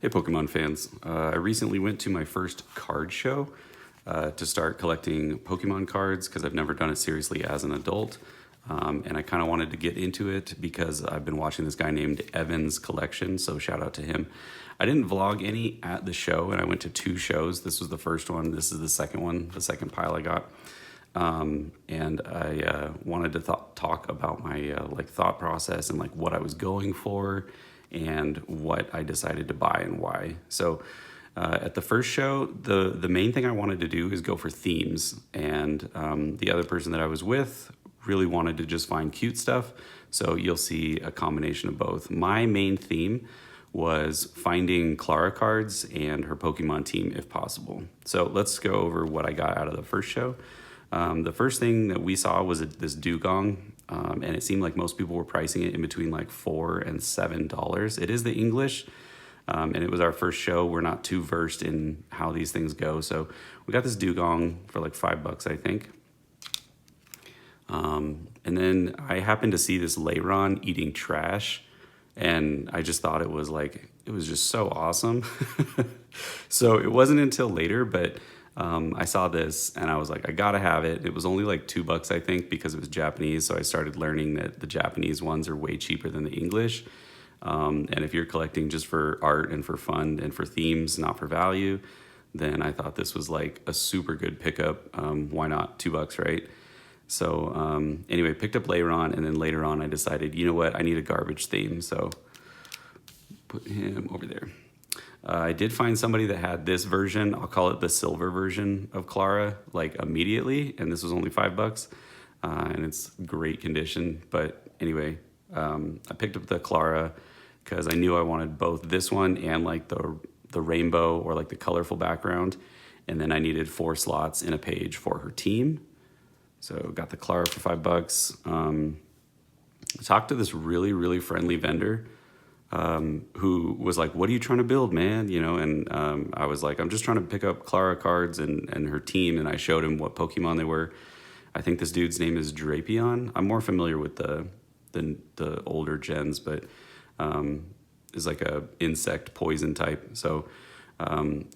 Hey Pokemon fans, I recently went to my first card show to start collecting Pokemon cards because I've never done it seriously as an adult. And I kind of wanted to get into it because I've been watching this guy named Evan's collection, so shout out to him. I didn't vlog any at the show, and I went to two shows. This was the first one, this is the second one, the second pile I got. And I wanted to talk about my thought process and like what I was going for and what I decided to buy and why. So at the first show, the main thing I wanted to do is go for themes, and the other person that I was with really wanted to just find cute stuff. So you'll see a combination of both. My main theme was finding Clara cards and her Pokemon team if possible. So let's go over what I got out of the first show. The first thing that we saw was this dugong, and it seemed like most people were pricing it in between like $4 and $7. It is the English, and it was our first show. We're not too versed in how these things go, so we got this dugong for like $5, I think. And then I happened to see this Lairon eating trash, and I just thought it was just so awesome. So it wasn't until later, but I saw this and I was like, I gotta have it. It was only like $2, I think, because it was Japanese. So I started learning that the Japanese ones are way cheaper than the English. And if you're collecting just for art and for fun and for themes, not for value, then I thought this was like a super good pickup. Why not $2, right? So anyway, picked up Lairon, and then later on I decided, you know what, I need a garbage theme. So put him over there. I did find somebody that had this version. I'll call it the silver version of Clara, like immediately, and this was only $5, and it's great condition. But anyway, I picked up the Clara because I knew I wanted both this one and like the rainbow or like the colorful background, and then I needed 4 slots in a page for her team. So got the Clara for $5. I talked to this really friendly vendor who was like, what are you trying to build, man? You know, and I was like, I'm just trying to pick up Clara cards and her team, and I showed him what Pokemon they were. I think this dude's name is Drapion. I'm more familiar with the older gens, but is like a insect poison type. So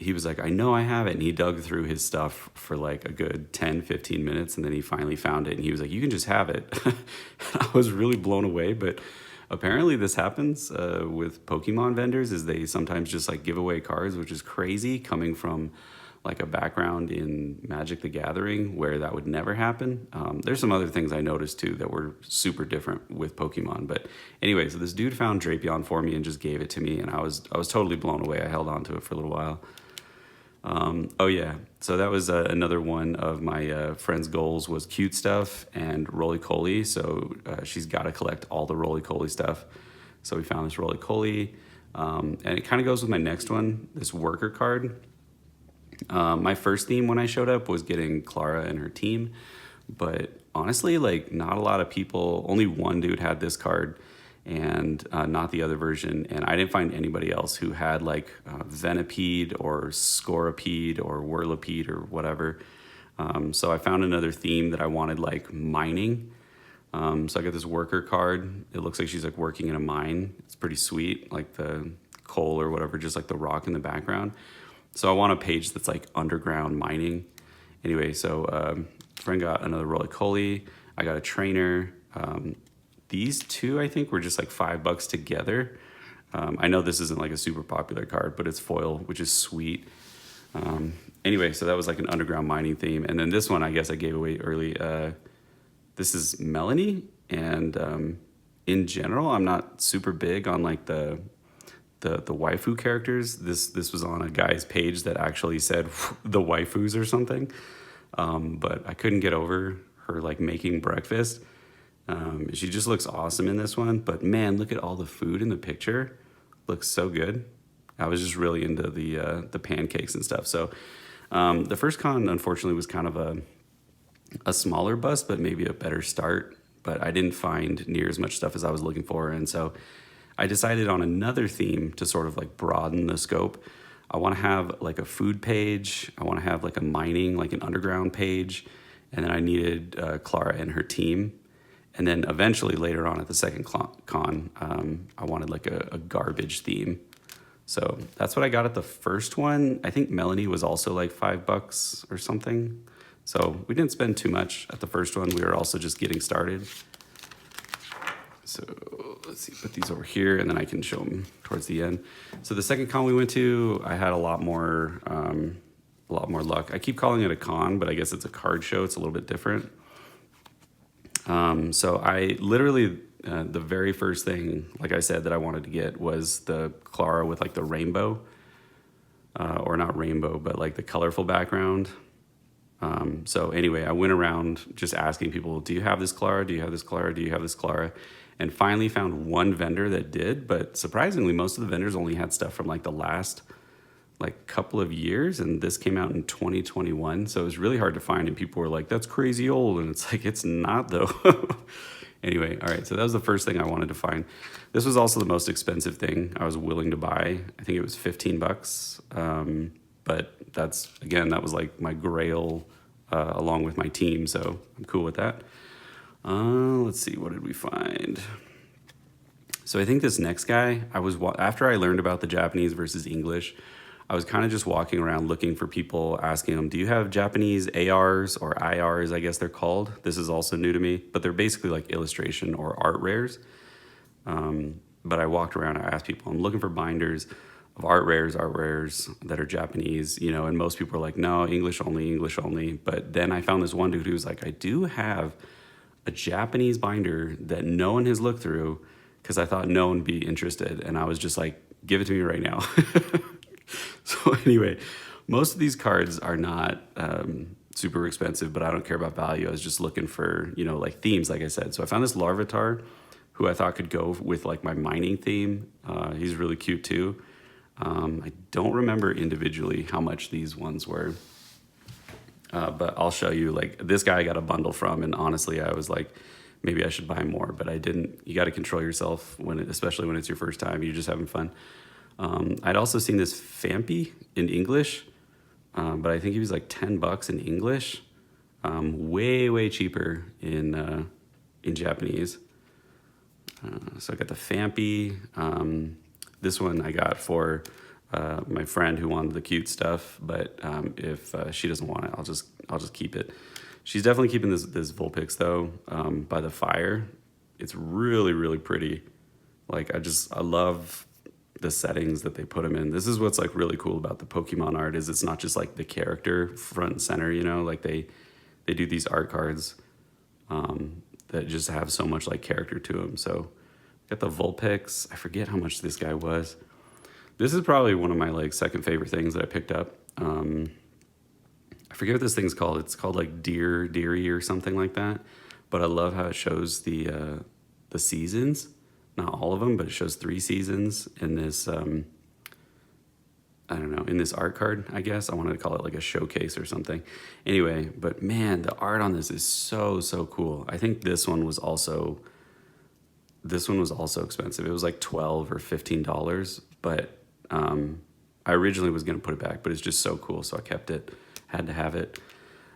he was like, I know I have it, and he dug through his stuff for like a good 10-15 minutes, and then he finally found it, and he was like, you can just have it. I was really blown away, but apparently this happens with Pokemon vendors, is they sometimes just like give away cards, which is crazy coming from like a background in Magic the Gathering where that would never happen. There's some other things I noticed too that were super different with Pokemon. But anyway, so this dude found Drapion for me and just gave it to me, and I was totally blown away. I held on to it for a little while. Oh yeah, so that was another one of my friend's goals was cute stuff and roly-poly. So she's got to collect all the roly-poly stuff. So we found this roly-poly, and it kind of goes with my next one, this worker card. My first theme when I showed up was getting Clara and her team, but honestly, like not a lot of people, only one dude had this card, and not the other version, and I didn't find anybody else who had like Venipede or Scorpede or Whirlipede or whatever. So I found another theme that I wanted, like mining. So I got this worker card. It looks like she's like working in a mine. It's pretty sweet, like the coal or whatever, just like the rock in the background. So I want a page that's like underground mining. Anyway, so friend got another roly-poly. I got a trainer. These two, I think, were just like $5 together. I know this isn't like a super popular card, but it's foil, which is sweet. Anyway, so that was like an underground mining theme. And then this one, I guess I gave away early. This is Melanie. And in general, I'm not super big on like the waifu characters. This was on a guy's page that actually said the waifus or something. But I couldn't get over her like making breakfast. She just looks awesome in this one, but man, look at all the food in the picture. Looks so good. I was just really into the pancakes and stuff. So the first con, unfortunately, was kind of a smaller bust, but maybe a better start. But I didn't find near as much stuff as I was looking for, and so I decided on another theme to sort of like broaden the scope. I want to have like a food page. I want to have like a mining, like an underground page, and then I needed Clara and her team. And then eventually later on at the second con, I wanted like a garbage theme. So that's what I got at the first one. I think Melanie was also like $5 or something. So we didn't spend too much at the first one. We were also just getting started. So let's see, put these over here and then I can show them towards the end. So the second con we went to, I had a lot more luck. I keep calling it a con, but I guess it's a card show. It's a little bit different. So I literally, the very first thing, like I said, that I wanted to get was the Clara with like the rainbow, or not rainbow, but like the colorful background. So anyway, I went around just asking people, do you have this Clara? Do you have this Clara? Do you have this Clara? And finally found one vendor that did, but surprisingly, most of the vendors only had stuff from like the last like couple of years, and this came out in 2021, so it was really hard to find, and people were like, that's crazy old, and it's like, it's not though. Anyway, all right, so that was the first thing I wanted to find. This was also the most expensive thing I was willing to buy. I think it was $15, but that's, again, that was like my grail, along with my team, so I'm cool with that. Let's see, what did we find? So I think this next guy, after I learned about the Japanese versus English, I was kind of just walking around looking for people, asking them, do you have Japanese ARs or IRs, I guess they're called? This is also new to me, but they're basically like illustration or art rares. But I walked around, I asked people, I'm looking for binders of art rares that are Japanese, and most people are like, no, English only. But then I found this one dude who was like, I do have a Japanese binder that no one has looked through because I thought no one would be interested. And I was just like, give it to me right now. So anyway, most of these cards are not super expensive, but I don't care about value. I was just looking for, like themes, like I said. So I found this Larvitar who I thought could go with like my mining theme. He's really cute too. I don't remember individually how much these ones were. But I'll show you, like this guy I got a bundle from, and honestly, I was like, maybe I should buy more, but I didn't. You got to control yourself especially when it's your first time. You're just having fun. I'd also seen this Fampy in English, but I think he was like $10 in English. Way cheaper in Japanese. So I got the Fampy. This one I got for my friend who wanted the cute stuff, but if she doesn't want it, I'll just keep it. She's definitely keeping this Vulpix though, by the fire. It's really pretty. Like I love the settings that they put them in. This is what's like really cool about the Pokemon art, is it's not just like the character front and center, like they do these art cards that just have so much like character to them. So got the Vulpix. I forget how much this guy was. This is probably one of my like second favorite things that I picked up. I forget what this thing's called. It's called like Deary or something like that. But I love how it shows the seasons. Not all of them, but it shows 3 seasons in this, I don't know, in this art card, I guess. I wanted to call it like a showcase or something. Anyway, but man, the art on this is so cool. I think this one was also expensive. It was like $12 or $15, but I originally was going to put it back, but it's just so cool, so I kept it. Had to have it.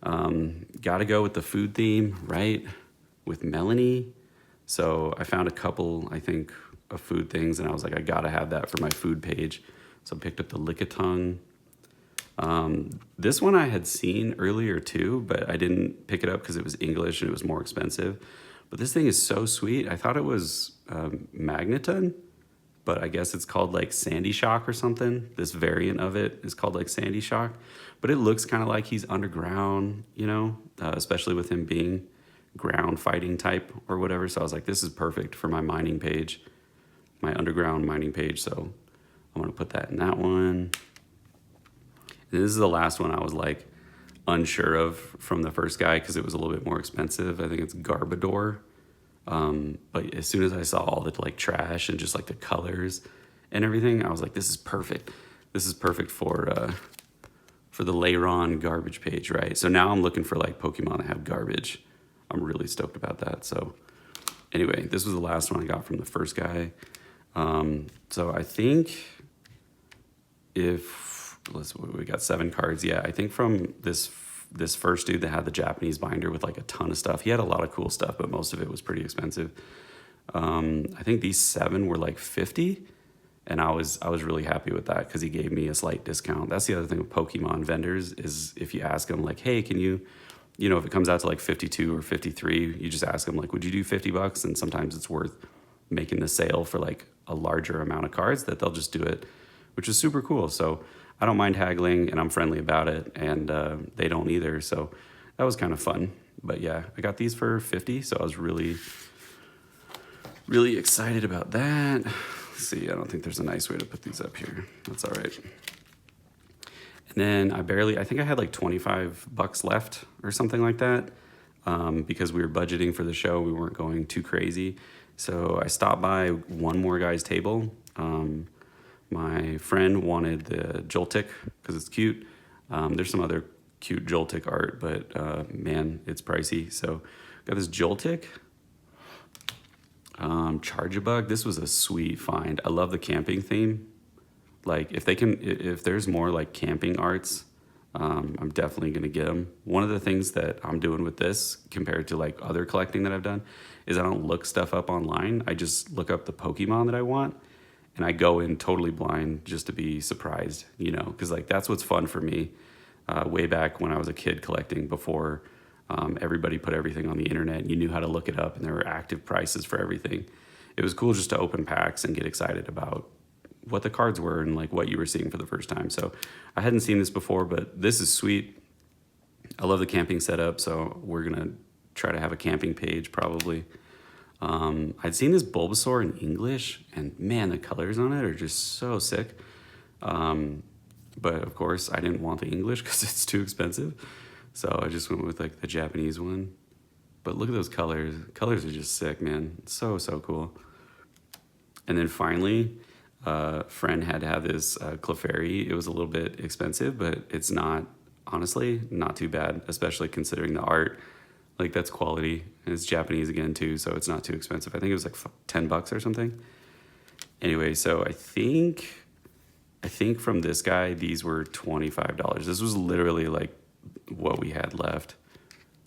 Got to go with the food theme, right? With Melanie. So I found a couple, I think, of food things, and I was like, I got to have that for my food page. So I picked up the Lickitung. This one I had seen earlier too, but I didn't pick it up because it was English and it was more expensive. But this thing is so sweet. I thought it was Magneton, but I guess it's called like Sandy Shock or something. This variant of it is called like Sandy Shock, but it looks kind of like he's underground, especially with him being ground fighting type or whatever. So I was like, this is perfect for my mining page, my underground mining page. So I'm going to put that in that one. And this is the last one I was like unsure of from the first guy because it was a little bit more expensive. I think it's Garbodor. But as soon as I saw all the like trash and just like the colors and everything, I was like, this is perfect. This is perfect for the Lairon garbage page, right? So now I'm looking for like Pokemon that have garbage. I'm really stoked about that. So anyway, this was the last one I got from the first guy. So I think we got 7 cards. Yeah, I think from this first dude that had the Japanese binder with like a ton of stuff. He had a lot of cool stuff, but most of it was pretty expensive. I think these 7 were like 50. and I was really happy with that because he gave me a slight discount. That's the other thing with Pokemon vendors is if you ask them like, hey, can you, if it comes out to like 52 or 53, you just ask them like, would you do $50? And sometimes it's worth making the sale for like a larger amount of cards that they'll just do it, which is super cool. So I don't mind haggling and I'm friendly about it, and they don't either. So that was kind of fun. But yeah, I got these for 50, so I was really, really excited about that. Let's see, I don't think there's a nice way to put these up here. That's all right. And then I think I had like $25 left or something like that, because we were budgeting for the show. We weren't going too crazy. So I stopped by one more guy's table. My friend wanted the Joltik because it's cute. There's some other cute Joltik art, but man, it's pricey. So got this Joltik. Charge-a-bug. This was a sweet find. I love the camping theme. Like if there's more like camping arts, I'm definitely gonna get them. One of the things that I'm doing with this compared to like other collecting that I've done is I don't look stuff up online. I just look up the Pokemon that I want, and I go in totally blind just to be surprised, because like that's what's fun for me. Way back when I was a kid collecting, before everybody put everything on the internet and you knew how to look it up and there were active prices for everything. It was cool just to open packs and get excited about what the cards were and like what you were seeing for the first time. So I hadn't seen this before, but this is sweet. I love the camping setup, so we're gonna try to have a camping page probably. I'd seen this Bulbasaur in English, and man, the colors on it are just so sick. But of course, I didn't want the English because it's too expensive, so I just went with like the Japanese one. But look at those colors. Colors are just sick, man. So cool. And then finally, friend had to have this Clefairy. It was a little bit expensive, but it's honestly not too bad, especially considering the art. Like that's quality, and it's Japanese again too, so it's not too expensive. I think it was like $10 or something. Anyway, so I think from this guy, these were $25. This was literally like what we had left.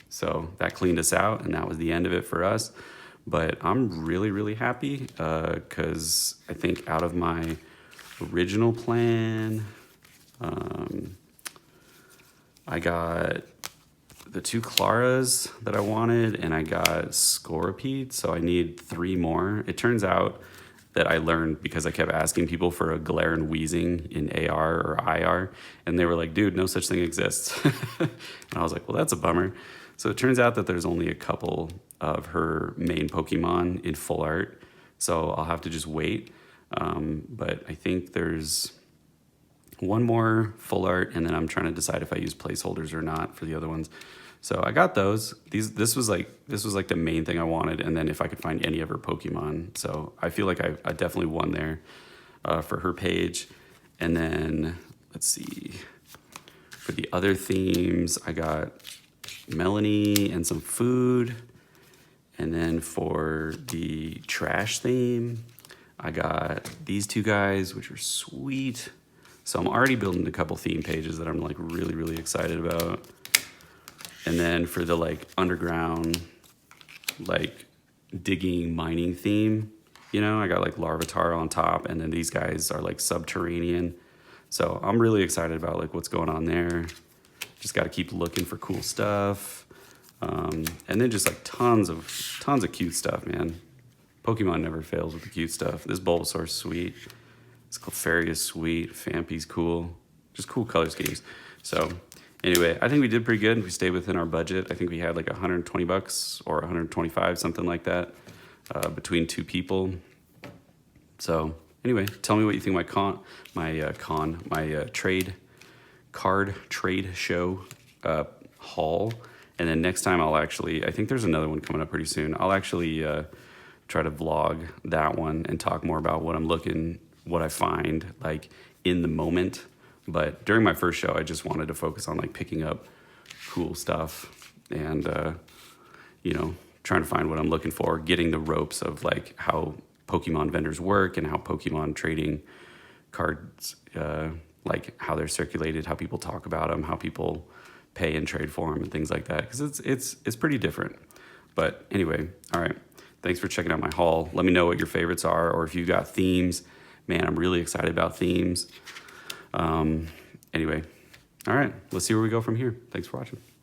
So that cleaned us out, and that was the end of it for us. But I'm really, really happy because I think out of my original plan, I got the 2 Claras that I wanted, and I got Scorpede, so I need 3 more. It turns out that I learned because I kept asking people for a glare and wheezing in AR or IR, and they were like, dude, no such thing exists. And I was like, well, that's a bummer. So it turns out that there's only a couple of her main Pokemon in full art, so I'll have to just wait. But I think there's one more full art, and then I'm trying to decide if I use placeholders or not for the other ones. So I got those. This was like the main thing I wanted, and then if I could find any of her Pokemon. So I feel like I definitely won there for her page. And then let's see, for the other themes, I got Melanie and some food. And then for the trash theme, I got these 2 guys, which are sweet. So I'm already building a couple theme pages that I'm like really, really excited about. And then for the like underground, like digging mining theme, I got like Larvitar on top, and then these guys are like subterranean. So I'm really excited about like what's going on there. Just got to keep looking for cool stuff. And then just like tons of cute stuff, man. Pokemon never fails with the cute stuff. This Bulbasaur's sweet. This Clefairy is sweet. Phanpy's cool. Just cool color schemes. So anyway, I think we did pretty good. We stayed within our budget. I think we had like $120 or $125, something like that, between 2 people. So anyway, tell me what you think my card trade show haul. And then next time I think there's another one coming up pretty soon. I'll actually try to vlog that one and talk more about what I find like in the moment. But during my first show, I just wanted to focus on like picking up cool stuff and, trying to find what I'm looking for, getting the ropes of like how Pokemon vendors work and how Pokemon trading cards, like how they're circulated, how people talk about them, how people pay and trade for them and things like that. Because it's pretty different. But anyway, all right. Thanks for checking out my haul. Let me know what your favorites are, or if you've got themes, man, I'm really excited about themes. Anyway, all right, let's see where we go from here. Thanks for watching.